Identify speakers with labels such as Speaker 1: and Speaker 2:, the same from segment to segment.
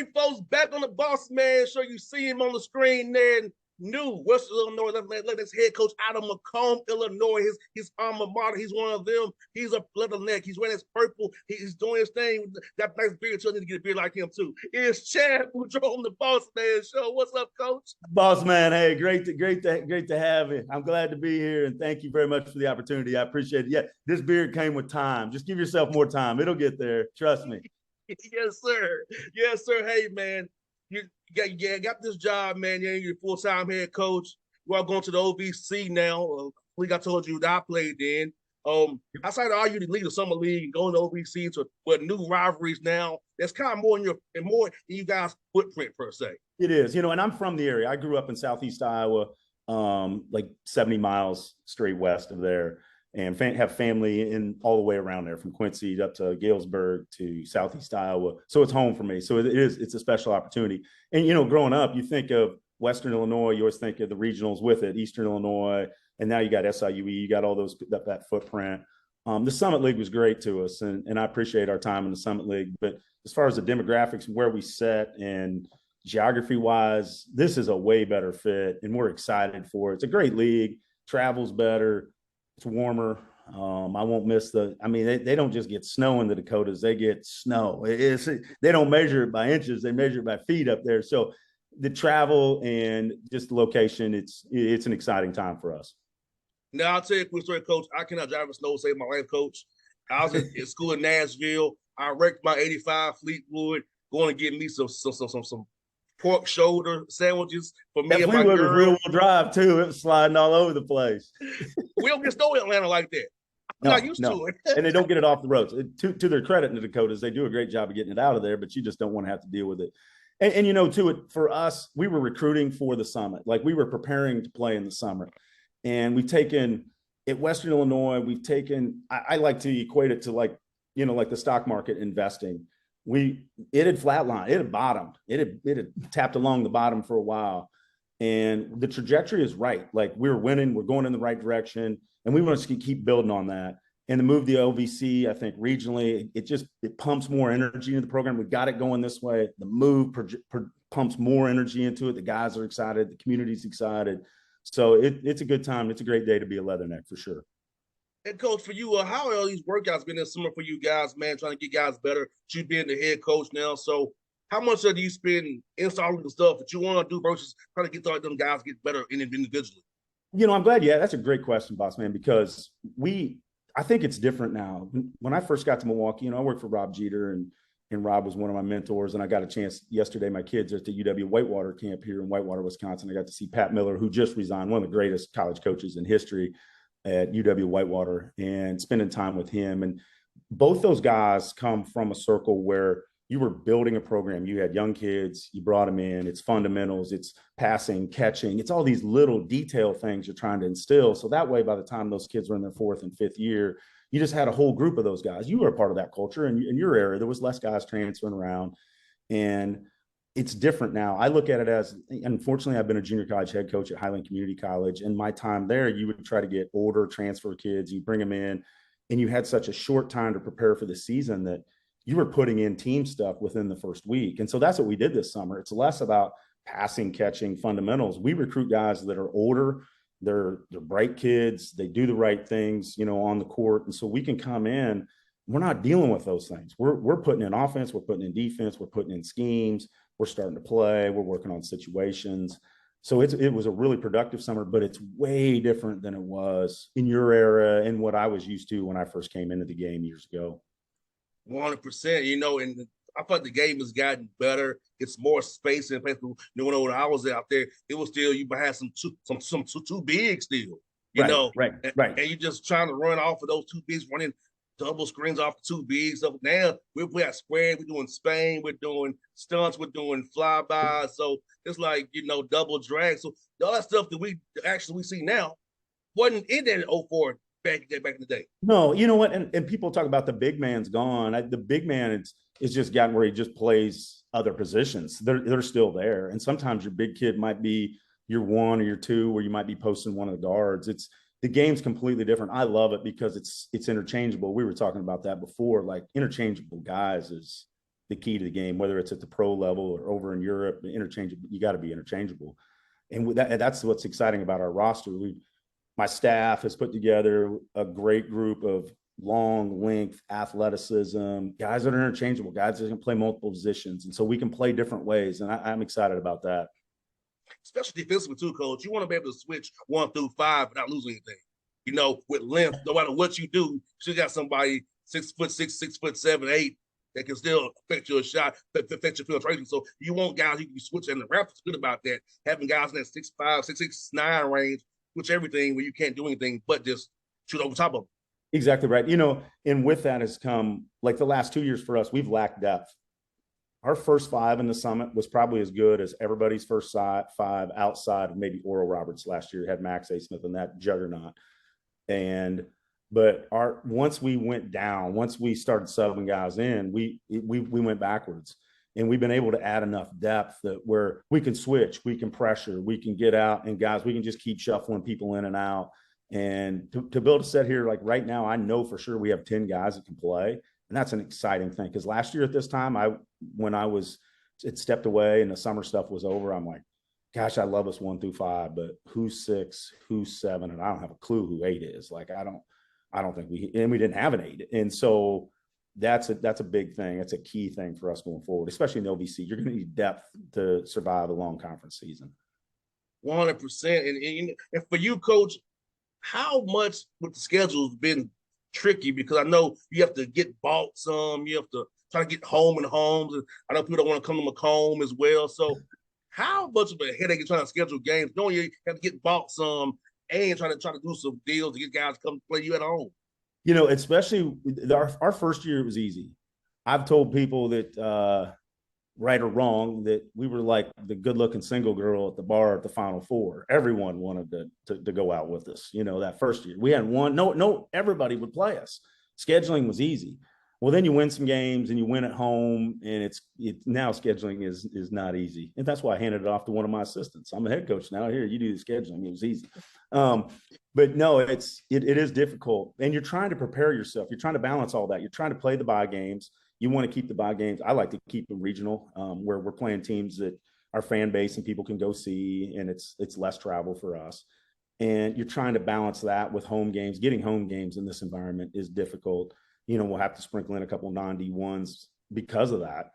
Speaker 1: right, folks, back on the Bossman show. You see him on the screen there. New Western Illinois Leathernecks head coach out of Macomb, Illinois. His alma mater. He's one of them. He's a Leatherneck. He's wearing his purple. He's doing his thing. That nice beard. So I need to get a beard like him too. It's Chad Boudreau on the Bossman show. What's up, Coach?
Speaker 2: Boss man, hey, great to have you. I'm glad to be here, and thank you very much for the opportunity. I appreciate it. Yeah, this beard came with time. Just give yourself more time. It'll get there. Trust me.
Speaker 1: Yes, sir. Yes, sir. Hey, man, you got this job, man. You're your full-time head coach. You are going to the OVC now. League I told you that I played in. Outside of all you to lead the summer league and going to OVC to what new rivalries now. That's kind of more in you guys' footprint per se.
Speaker 2: It is, and I'm from the area. I grew up in Southeast Iowa, like 70 miles straight west of there, and have family in all the way around there, from Quincy up to Galesburg to Southeast Iowa. So it's home for me. So it's a special opportunity. And, growing up, you think of Western Illinois, you always think of the regionals with it, Eastern Illinois, and now you got SIUE, you got all those, that footprint. The Summit League was great to us, and I appreciate our time in the Summit League. But as far as the demographics and where we sit and geography-wise, this is a way better fit, and we're excited for it. It's a great league, travel's better, it's warmer. I won't miss they don't just get snow in the Dakotas, they get snow. They don't measure it by inches, they measure it by feet up there. So the travel and just the location, it's an exciting time for us.
Speaker 1: Now, I'll tell you a quick story, Coach. I cannot drive a snow, save my life, Coach. I was in school in Nashville. I wrecked my 85 Fleetwood, going to get me some pork shoulder sandwiches for me
Speaker 2: that
Speaker 1: and
Speaker 2: Fleetwood
Speaker 1: my girl.
Speaker 2: Was real-wheel drive, too. It was sliding all over the place.
Speaker 1: We don't get snow in Atlanta like that. I'm not used to it.
Speaker 2: And they don't get it off the roads. To their credit in the Dakotas, they do a great job of getting it out of there, but you just don't want to have to deal with it. And for us, we were recruiting for the Summit. Like, we were preparing to play in the summer. And we've taken, at Western Illinois, I like to equate it to like the stock market investing. It had flatlined, it had bottomed, it had tapped along the bottom for a while. And the trajectory is right. Like, we're winning, we're going in the right direction, and we want to keep building on that. And to move the OVC, I think regionally, it pumps more energy into the program. We got it going this way. The move pumps more energy into it. The guys are excited, the community's excited. So it's a good time. It's a great day to be a Leatherneck for sure.
Speaker 1: And Coach, for you, how are all these workouts been this summer for you guys, man, trying to get guys better? You being the head coach now, so how much do you spend installing the stuff that you want to do versus trying to get them guys get better individually?
Speaker 2: I'm glad. Yeah, that's a great question, boss man, because I think it's different now. When I first got to Milwaukee, I worked for Rob Jeter, and Rob was one of my mentors. And I got a chance yesterday. My kids are at the UW Whitewater camp here in Whitewater, Wisconsin. I got to see Pat Miller, who just resigned, one of the greatest college coaches in history at UW Whitewater, and spending time with him. And both those guys come from a circle where you were building a program. You had young kids, you brought them in. It's fundamentals, it's passing, catching. It's all these little detail things you're trying to instill. So that way, by the time those kids were in their fourth and fifth year, you just had a whole group of those guys. You were a part of that culture, and in your area, there was less guys transferring around. And it's different now. I look at it as, unfortunately, I've been a junior college head coach at Highland Community College. And my time there, you would try to get older transfer kids, you bring them in, and you had such a short time to prepare for the season that you were putting in team stuff within the first week. And so that's what we did this summer. It's less about passing, catching, fundamentals. We recruit guys that are older. They're bright kids. They do the right things, on the court. And so we can come in. We're not dealing with those things. We're putting in offense. We're putting in defense. We're putting in schemes. We're starting to play. We're working on situations. So it was a really productive summer, but it's way different than it was in your era and what I was used to when I first came into the game years ago.
Speaker 1: 100%, and I thought the game has gotten better. It's more space in place. When I was out there, it was still, you had some too big still,
Speaker 2: Right.
Speaker 1: And you're just trying to run off of those two bigs, running double screens off the two bigs. So now we're at square, we're doing Spain, we're doing stunts, we're doing flybys. So it's like, double drag. So all that stuff that we see now wasn't in there in 04 back in the day.
Speaker 2: No, you know what? And people talk about the big man's gone. The big man is just gotten where he just plays other positions. They're still there. And sometimes your big kid might be your one or your two, where you might be posting one of the guards. The game's completely different. I love it because it's interchangeable. We were talking about that before. Like, interchangeable guys is the key to the game, whether it's at the pro level or over in Europe. Interchangeable, you got to be interchangeable, and that's what's exciting about our roster. My staff has put together a great group of long length athleticism guys that are interchangeable, guys that can play multiple positions, and so we can play different ways. And I'm excited about that.
Speaker 1: Especially defensively too, coach. You want to be able to switch 1 through 5 without losing anything. You know, with length, no matter what you do, you got somebody 6'6", 6'7", 8 that can still affect your shot, affect your filtration. So you want guys who can switch, and the Raptors good about that. Having guys in that 6'5", 6'6", 9 range, switch everything where you can't do anything but just shoot over top of them.
Speaker 2: Exactly right. And with that has come, like the last 2 years for us, we've lacked depth. Our first 5 in the Summit was probably as good as everybody's first 5 outside of maybe Oral Roberts last year. Had Max A. Smith and that juggernaut. But once we went down, once we started subbing guys in, we went backwards. And we've been able to add enough depth that where we can switch, we can pressure, we can get out, and guys, we can just keep shuffling people in and out. And to build a set here, like right now, I know for sure we have 10 guys that can play. And that's an exciting thing, because last year at this time, when it stepped away and the summer stuff was over, I'm like, gosh, I love us 1 through 5, but who's 6, who's 7, and I don't have a clue who 8 is. Like I don't think we didn't have an 8, and so that's a big thing. It's a key thing for us going forward, especially in the OVC. You're going to need depth to survive a long conference season.
Speaker 1: 100%, and for you, coach, how much with the schedule has been tricky, because I know you have to get bought some, you have to try to get home and homes. And I know people don't want to come to Macomb as well. So how much of a headache is trying to schedule games, knowing you have to get bought some and try to do some deals to get guys to come play you at home?
Speaker 2: Especially our first year, it was easy. I've told people that right or wrong, that we were like the good-looking single girl at the bar at the Final Four. Everyone wanted to go out with us. That first year we had one. No, everybody would play us. Scheduling was easy. Well, then you win some games and you win at home, and it's now scheduling is not easy, and that's why I handed it off to one of my assistants. I'm a head coach now. Here, you do the scheduling. It was easy, but no, it is difficult, and you're trying to prepare yourself. You're trying to balance all that. You're trying to play the bye games. You want to keep the bye games. I like to keep them regional, where we're playing teams that our fan base and people can go see, and it's less travel for us. And you're trying to balance that with home games. Getting home games in this environment is difficult. We'll have to sprinkle in a couple non-D1s because of that.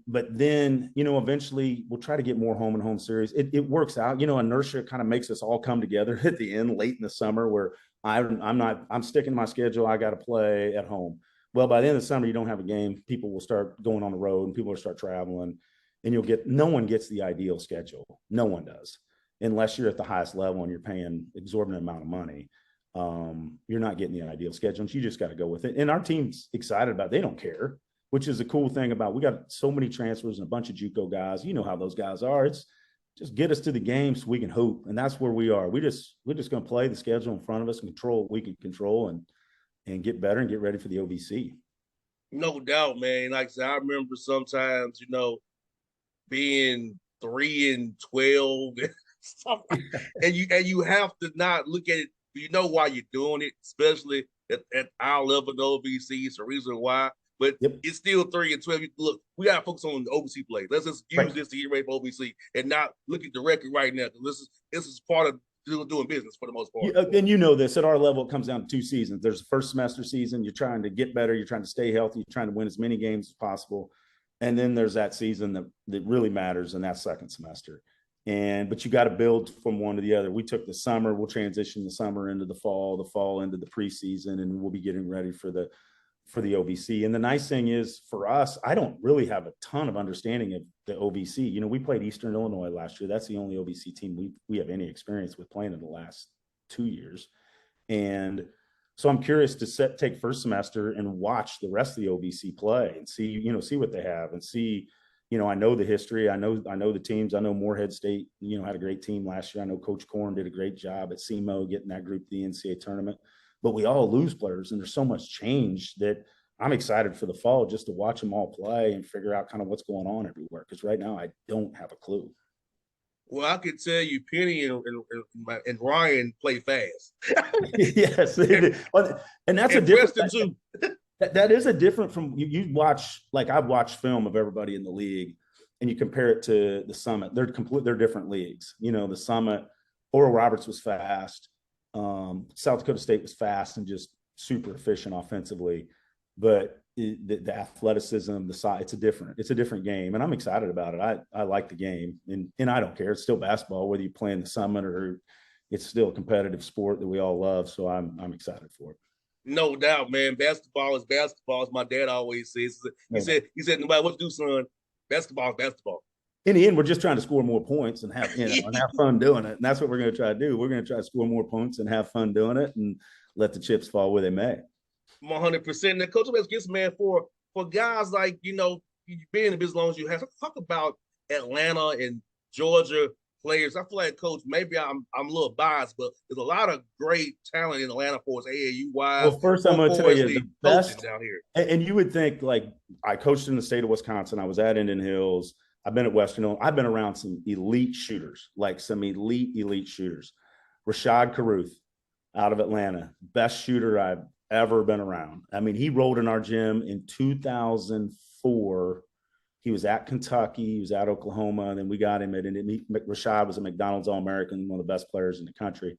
Speaker 2: But then, eventually we'll try to get more home and home series. It works out. Inertia kind of makes us all come together at the end, late in the summer, where I'm sticking to my schedule. I got to play at home. Well, by the end of the summer, you don't have a game. People will start going on the road, and people will start traveling, and no one gets the ideal schedule. No one does, unless you're at the highest level and you're paying exorbitant amount of money. You're not getting the ideal schedule, and you just got to go with it. And our team's excited about it. They don't care, which is a cool thing about, we got so many transfers and a bunch of JUCO guys. You know how those guys are. It's just get us to the game so we can hoop, and that's where we are. We're just going to play the schedule in front of us and control what we can control, and get better and get ready for the OVC.
Speaker 1: No doubt, man. Like I said, I remember sometimes, being 3-12 and stuff, and you have to not look at it. Why you're doing it, especially at our level of OVC. It's the reason why. But It's still 3-12. Look, we gotta focus on the OVC play. Let's just use this to get ready for OVC and not look at the record right now. This is part of doing business for the most part.
Speaker 2: And this at our level, it comes down to 2 seasons. There's the first semester season. You're trying to get better. You're trying to stay healthy. You're trying to win as many games as possible. And then there's that season that really matters, and that's second semester. But you got to build from one to the other. We took the summer. We'll transition the summer into the fall into the preseason, and we'll be getting ready for the OVC. And the nice thing is for us, I don't really have a ton of understanding of the OVC. We played Eastern Illinois last year. That's the only OVC team we have any experience with playing in the last 2 years. And so I'm curious to take first semester and watch the rest of the OVC play and see what they have, and see, I know the history. I know the teams. I know Morehead State, had a great team last year. I know Coach Korn did a great job at SEMO getting that group to the NCAA tournament. But we all lose players, and there's so much change that I'm excited for the fall just to watch them all play and figure out kind of what's going on everywhere. Because right now I don't have a clue.
Speaker 1: Well, I could tell you, Penny and Ryan play fast.
Speaker 2: Yes, and that's a different
Speaker 1: too.
Speaker 2: That is a different from you watch, like I've watched film of everybody in the league and you compare it to the Summit. They're different leagues. You know, the Summit, Oral Roberts was fast. South Dakota State was fast and just super efficient offensively. But the athleticism, the size, it's a different game. And I'm excited about it. I like the game and I don't care. It's still basketball, whether you play in the Summit or it's still a competitive sport that we all love. So I'm excited for it.
Speaker 1: No doubt, man. Basketball is basketball, as my dad always says. He said, no matter what you do, son, basketball is basketball.
Speaker 2: In the end, we're just trying to score more points and have and have fun doing it. And that's what we're going to try to do. We're going to try to score more points and have fun doing it and let the chips fall where they may.
Speaker 1: 100%. Now, Coach gets, man, for guys like, you've been in the business as long as you have. Talk about Atlanta and Georgia players. I feel like, Coach, maybe I'm a little biased, but there's a lot of great talent in Atlanta for us, AAU wise.
Speaker 2: Well, first I'm going to tell you the best
Speaker 1: down here.
Speaker 2: And you would think, like, I coached in the state of Wisconsin. I was at Indian Hills. I've been at Western Illinois. I've been around some elite shooters, like some elite shooters. Rashad Caruth out of Atlanta, best shooter I've ever been around. I mean, he rolled in our gym in 2004. He was at Kentucky, he was at Oklahoma, and then we got him Rashad was a McDonald's All-American, one of the best players in the country.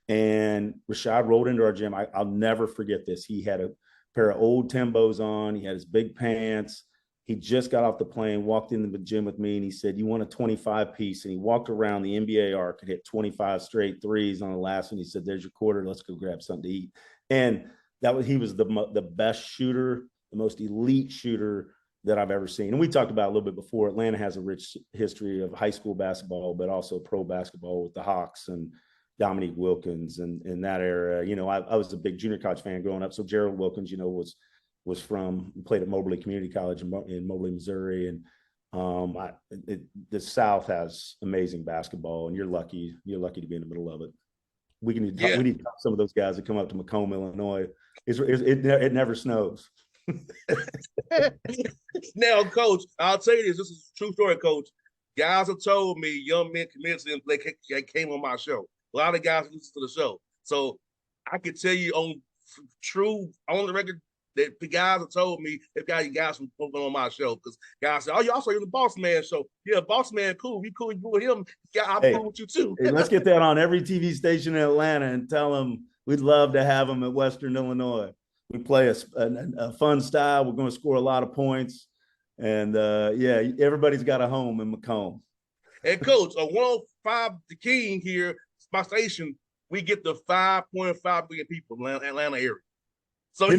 Speaker 2: And Rashad rolled into our gym. I'll never forget this. He had a pair of old Timbos on. He had his big pants. He just got off the plane, walked into the gym with me, and he said, "You want a 25 piece?" And he walked around the NBA arc and hit 25 straight threes on the last one. He said, "There's your quarter. Let's go grab something to eat." And he was the best shooter, the most elite shooter that I've ever seen. And we talked about a little bit before, Atlanta has a rich history of high school basketball, but also pro basketball with the Hawks and Dominique Wilkins and in that era. I was a big junior college fan growing up. So Gerald Wilkins, played at Moberly Community College in Moberly, Missouri. And the South has amazing basketball, and you're lucky to be in the middle of it. We need some of those guys that come up to Macomb, Illinois. It never snows.
Speaker 1: Now, Coach, I'll tell you this is a true story, Coach. Guys have told me young men committed to them, they came on my show. A lot of guys listen to the show. So I can tell you on the record that the guys have told me they've got you guys from on my show, because guys said, "Oh, you also in the Bossman show." Yeah, Bossman, cool. We cool. You with him? Yeah, I'm cool with you too.
Speaker 2: Hey, let's get that on every TV station in Atlanta and tell them we'd love to have them at Western Illinois. We play a fun style. We're going to score a lot of points, and everybody's got a home in Macomb.
Speaker 1: And Coach, a 105 The King here, my station. We get the 5.5 million people in the Atlanta area. So.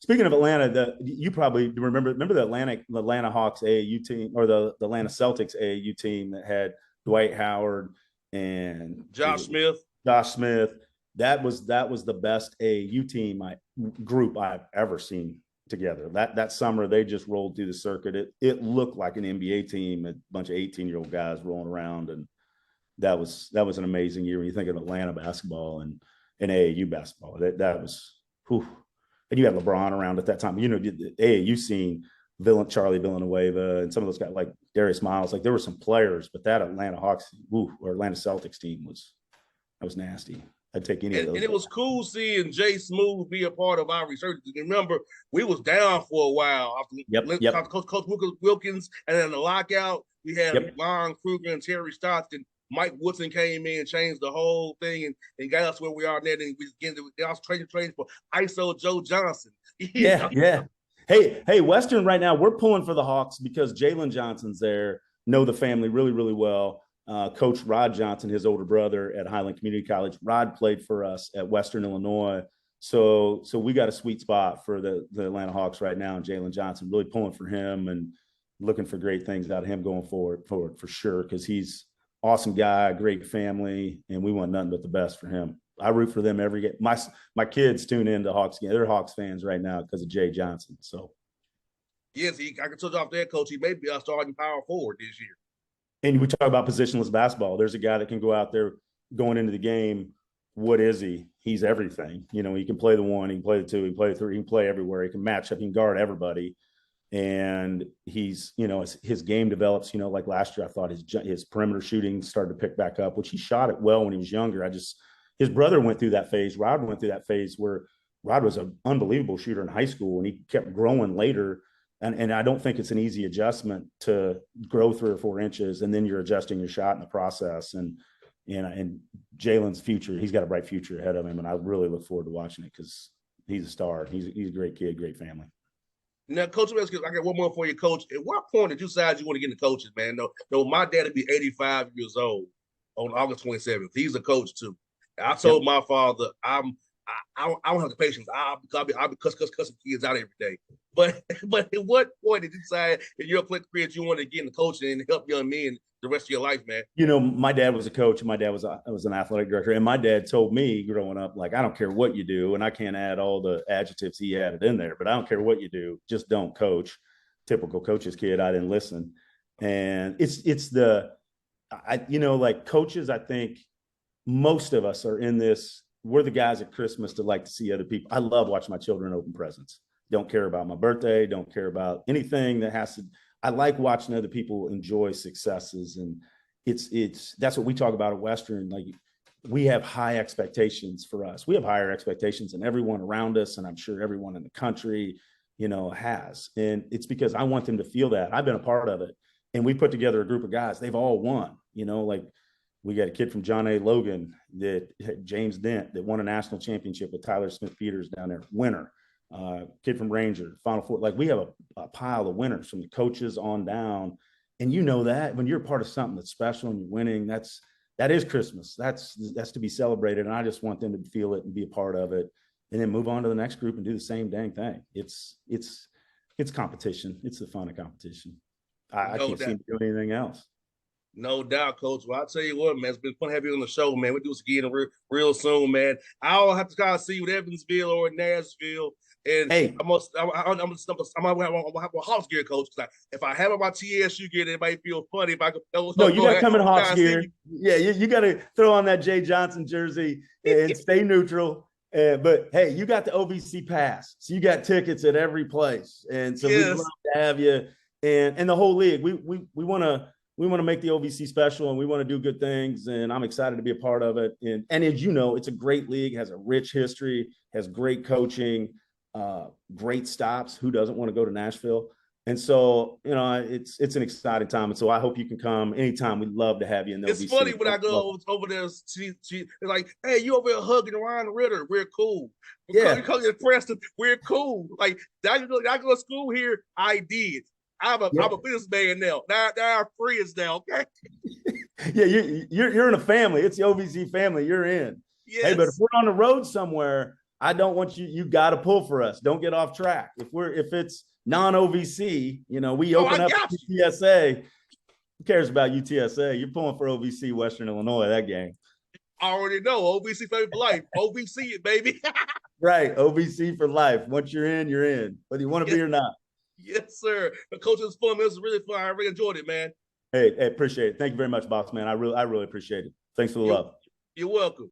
Speaker 2: Speaking of Atlanta, you probably remember the Atlanta Hawks AAU team, or the Atlanta Celtics AAU team that had Dwight Howard and
Speaker 1: Josh Smith.
Speaker 2: That was the best AAU group I've ever seen together. That summer they just rolled through the circuit. It looked like an NBA team, a bunch of 18-year-old guys rolling around, and that was an amazing year when you think of Atlanta basketball and AAU basketball. That was whew. And you had LeBron around at that time. The AAU scene, Charlie Villanueva, and some of those guys like Darius Miles. Like, there were some players, but that Atlanta Hawks or Atlanta Celtics team was nasty. I'd take any of those.
Speaker 1: And it was cool seeing Jay Smooth be a part of our research. Remember, we was down for a while after Coach Wilkins, and then the lockout, we had Lon Kruger and Terry Stockton. Mike Woodson came in and changed the whole thing and got us where we are now. And they also trading for ISO Joe Johnson.
Speaker 2: Yeah. Hey, Western right now, we're pulling for the Hawks because Jalen Johnson's there, know the family really, really well. Coach Rod Johnson, his older brother at Highland Community College. Rod played for us at Western Illinois. So we got a sweet spot for the Atlanta Hawks right now, and Jalen Johnson, really pulling for him and looking for great things out of him going forward for sure, because he's awesome guy, great family, and we want nothing but the best for him. I root for them every game. My kids tune into Hawks game. They're Hawks fans right now because of Jay Johnson. So,
Speaker 1: yes, I can tell you off there, Coach. He may be starting power forward this year.
Speaker 2: And we talk about positionless basketball. There's a guy that can go out there going into the game. What is he? He's everything. He can play the one, he can play the two, he can play the three, he can play everywhere. He can match up, he can guard everybody. And he's, his game develops, like last year, I thought his perimeter shooting started to pick back up, which he shot it well when he was younger. His brother went through that phase. Rod went through that phase where Rod was an unbelievable shooter in high school, and he kept growing later. And I don't think it's an easy adjustment to grow 3 or 4 inches, and then you're adjusting your shot in the process. And Jalen's future, he's got a bright future ahead of him, and I really look forward to watching it because he's a star. He's a great kid, great family.
Speaker 1: Now, Coach, I got one more for you, Coach. At what point did you decide you want to get into coaching, man? No, my dad would be 85 years old on August 27th. He's a coach too. I told my father, I don't have the patience. I'll be cussing kids out every day. But at what point did you decide in your career that you wanted to get into coaching and help young men the rest of your life, man?
Speaker 2: My dad was a coach, and my dad was an athletic director. And my dad told me growing up, like, I don't care what you do, and I can't add all the adjectives he added in there, but I don't care what you do, just don't coach. Typical coach's kid. I didn't listen. And like coaches, I think most of us are in this. We're the guys at Christmas that like to see other people. I love watching my children open presents. Don't care about my birthday. Don't care about anything that has to. I like watching other people enjoy successes, and that's what we talk about at Western. Like, we have high expectations for us. We have higher expectations than everyone around us, and I'm sure everyone in the country, has. And it's because I want them to feel that. I've been a part of it, and we put together a group of guys. They've all won. Like, we got a kid from John A. Logan, James Dent, that won a national championship with Tyler Smith-Peters down there, winner. Kid from Ranger, Final Four. Like, we have a pile of winners from the coaches on down. And that when you're part of something that's special and you're winning, that is Christmas. That's to be celebrated. And I just want them to feel it and be a part of it, and then move on to the next group and do the same dang thing. It's competition. It's the fun of competition. I can't seem to do anything else.
Speaker 1: No doubt, Coach. Well, I'll tell you what, man, it's been fun having you on the show, man. We'll do this again real soon, man. I'll have to kind of see you in Evansville or in Nashville. And
Speaker 2: hey,
Speaker 1: I'm gonna have a Hawks gear, Coach. Because if I have my TSU gear, it might feel funny if I could.
Speaker 2: No, you got to come in Hawks gear. Yeah, you got to throw on that Jay Johnson jersey and stay neutral. But hey, you got the OVC pass, so you got tickets at every place, and so we'd love to have you. And the whole league, we want to make the OVC special, and we want to do good things, and I'm excited to be a part of it. And as you know, it's a great league, has a rich history, has great coaching, great stops. Who doesn't want to go to Nashville? And so, it's an exciting time. And so I hope you can come anytime. We'd love to have you in the OVC.
Speaker 1: It's funny when I go over there, they're like, hey, you over here hugging Ryan Ritter. We're cool.
Speaker 2: Yeah.
Speaker 1: Because Preston, we're cool. Like, I go to school here. I did. I'm a businessman now. Now I'm free as now, okay?
Speaker 2: Yeah, you're in a family. It's the OVC family. You're in. Yes. Hey, but if we're on the road somewhere, I don't want you got to pull for us. Don't get off track. If it's non-OVC, we open up UTSA. Who cares about UTSA? You're pulling for OVC, Western Illinois, that game.
Speaker 1: I already know. OVC for life. OVC it, baby.
Speaker 2: Right. OVC for life. Once you're in, whether you want to be or not.
Speaker 1: Yes, sir. The coach was fun. It was really fun. I really enjoyed it, man.
Speaker 2: Hey, appreciate it. Thank you very much, Bossman. I really appreciate it. Thanks for the love.
Speaker 1: You're welcome.